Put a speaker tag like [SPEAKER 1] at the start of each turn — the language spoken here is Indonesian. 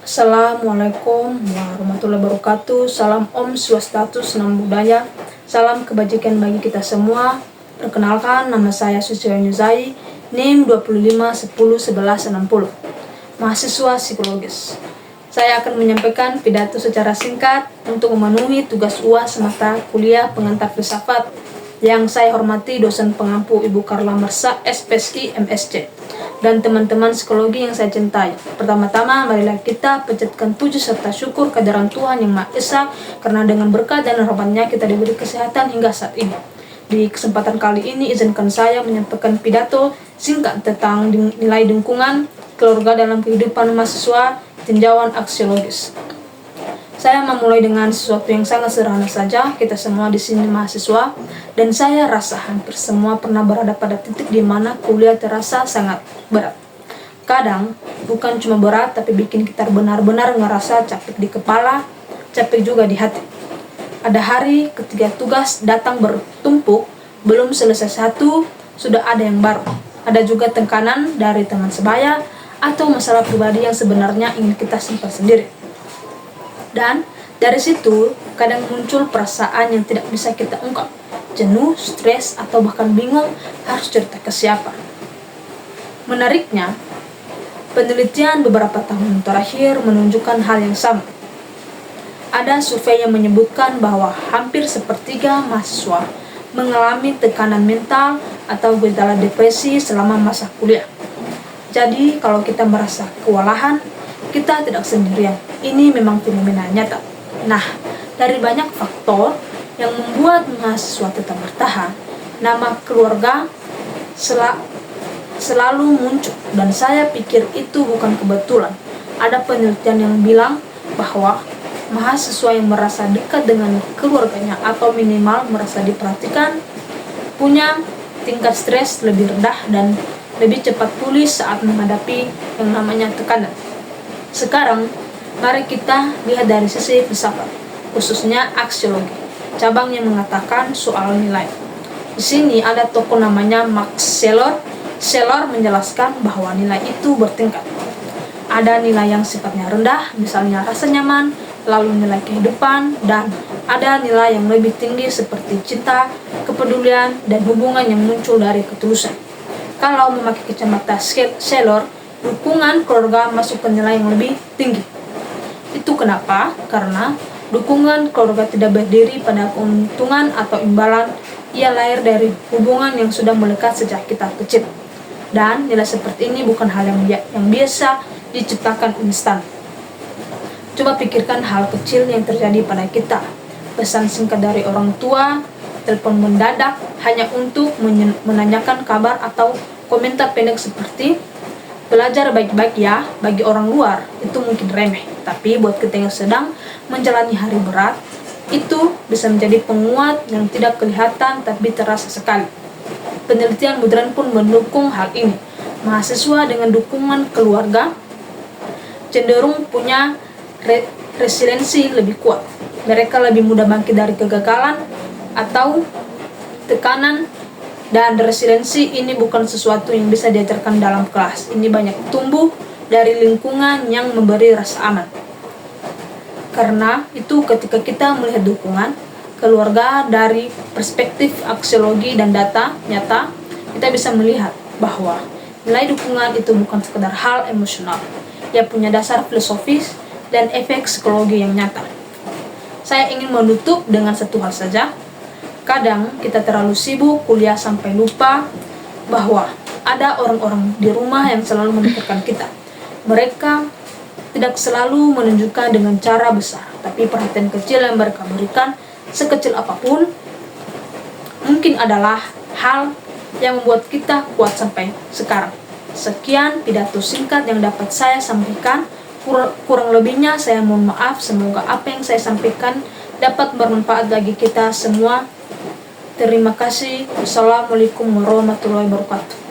[SPEAKER 1] Assalamualaikum warahmatullahi wabarakatuh. Salam Om Swastiastu, Namo Buddhaya. Salam kebajikan bagi kita semua. Perkenalkan, nama saya Suciwani Zai, NIM 25101160, mahasiswa psikologis. Saya akan menyampaikan pidato secara singkat untuk memenuhi tugas UAS mata kuliah pengantar filsafat yang saya hormati dosen pengampu Ibu Carla Mersa, SPSI, MSc, dan teman-teman psikologi yang saya cintai. Pertama-tama, marilah kita panjatkan puji serta syukur kehadiran Tuhan Yang Maha Esa, karena dengan berkat dan rahmat-Nya kita diberi kesehatan hingga saat ini. Di kesempatan kali ini, izinkan saya menyampaikan pidato singkat tentang nilai lingkungan keluarga dalam kehidupan mahasiswa tinjauan aksiologis. Saya memulai dengan sesuatu yang sangat sederhana saja. Kita semua di sini mahasiswa, dan saya rasa hampir semua pernah berada pada titik di mana kuliah terasa sangat berat. Kadang bukan cuma berat, tapi bikin kita benar-benar ngerasa capek di kepala, capek juga di hati. Ada hari ketika tugas datang bertumpuk, belum selesai satu, sudah ada yang baru. Ada juga tekanan dari teman sebaya atau masalah pribadi yang sebenarnya ingin kita simpan sendiri. Dan dari situ kadang muncul perasaan yang tidak bisa kita ungkap, jenuh, stres, atau bahkan bingung harus cerita ke siapa. Menariknya, penelitian beberapa tahun terakhir menunjukkan hal yang sama. Ada survei yang menyebutkan bahwa hampir sepertiga mahasiswa mengalami tekanan mental atau gejala depresi selama masa kuliah. Jadi kalau kita merasa kewalahan, kita tidak sendirian. Ini memang fenomena nyata. Nah, dari banyak faktor yang membuat mahasiswa tetap bertahan, nama keluarga selalu muncul, dan saya pikir itu bukan kebetulan. Ada penelitian yang bilang bahwa mahasiswa yang merasa dekat dengan keluarganya atau minimal merasa diperhatikan punya tingkat stres lebih rendah dan lebih cepat pulih saat menghadapi yang namanya tekanan. Sekarang, mari kita lihat dari sisi filsafat, khususnya aksiologi, cabang yang mengatakan soal nilai. Di sini ada tokoh namanya Max Scheler. Scheler menjelaskan bahwa nilai itu bertingkat. Ada nilai yang sifatnya rendah, misalnya rasa nyaman, lalu nilai kehidupan, dan ada nilai yang lebih tinggi seperti cinta, kepedulian, dan hubungan yang muncul dari ketulusan. Kalau memakai kacamata Scheler, dukungan keluarga masuk ke nilai yang lebih tinggi. Itu kenapa? Karena dukungan keluarga tidak berdiri pada keuntungan atau imbalan. Ia lahir dari hubungan yang sudah melekat sejak kita kecil. Dan nilai seperti ini bukan hal yang biasa diciptakan instan. Coba pikirkan hal kecil yang terjadi pada kita. Pesan singkat dari orang tua, telepon mendadak hanya untuk menanyakan kabar, atau komentar pendek seperti belajar baik-baik ya. Bagi orang luar itu mungkin remeh, tapi buat kita yang sedang menjalani hari berat, itu bisa menjadi penguat yang tidak kelihatan tapi terasa sekali. Penelitian modern pun mendukung hal ini. Mahasiswa dengan dukungan keluarga cenderung punya resiliensi lebih kuat. Mereka lebih mudah bangkit dari kegagalan atau tekanan. Dan resiliensi ini bukan sesuatu yang bisa diajarkan dalam kelas. Ini banyak tumbuh dari lingkungan yang memberi rasa aman. Karena itu ketika kita melihat dukungan keluarga dari perspektif aksiologi dan data nyata, kita bisa melihat bahwa nilai dukungan itu bukan sekedar hal emosional. Ia punya dasar filosofis dan efek psikologi yang nyata. Saya ingin menutup dengan satu hal saja. Kadang kita terlalu sibuk kuliah sampai lupa bahwa ada orang-orang di rumah yang selalu memikirkan kita. Mereka tidak selalu menunjukkan dengan cara besar, tapi perhatian kecil yang mereka berikan, sekecil apapun, mungkin adalah hal yang membuat kita kuat sampai sekarang. Sekian pidato singkat yang dapat saya sampaikan. Kurang lebihnya saya mohon maaf. Semoga apa yang saya sampaikan dapat bermanfaat bagi kita semua. Terima kasih. Wassalamualaikum warahmatullahi wabarakatuh.